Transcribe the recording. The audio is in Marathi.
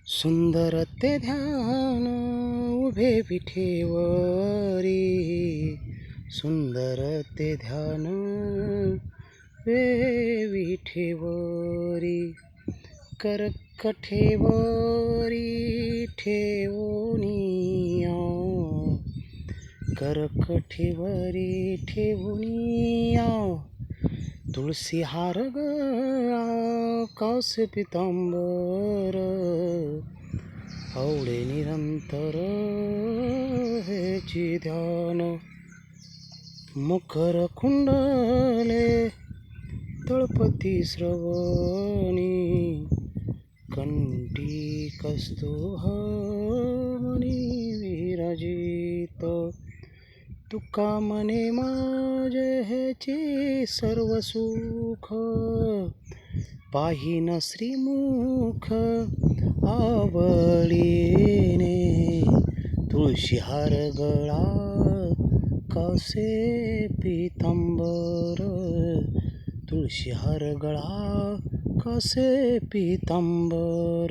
सुंदर ते ध्यान उभे विठेवरी, सुंदर ते ध्यान उभे विठेवरी. करकठेवरी ठेवूनिया, करकठेवरी ठेवूनिया. तुळशी हार गळा कास पितांबर, आवडे निरंतर हेची ध्यान. मकर कुंडले तळपती श्रवणी, कंठी कस्तुभमणी विराजित. तुका मने माझे हेचे सर्व सुख, पाहिन श्रीमुख आवडीने. तुळशी हार गळा कासे पितांबर, तुळशी हार गळा कासे पितांबर.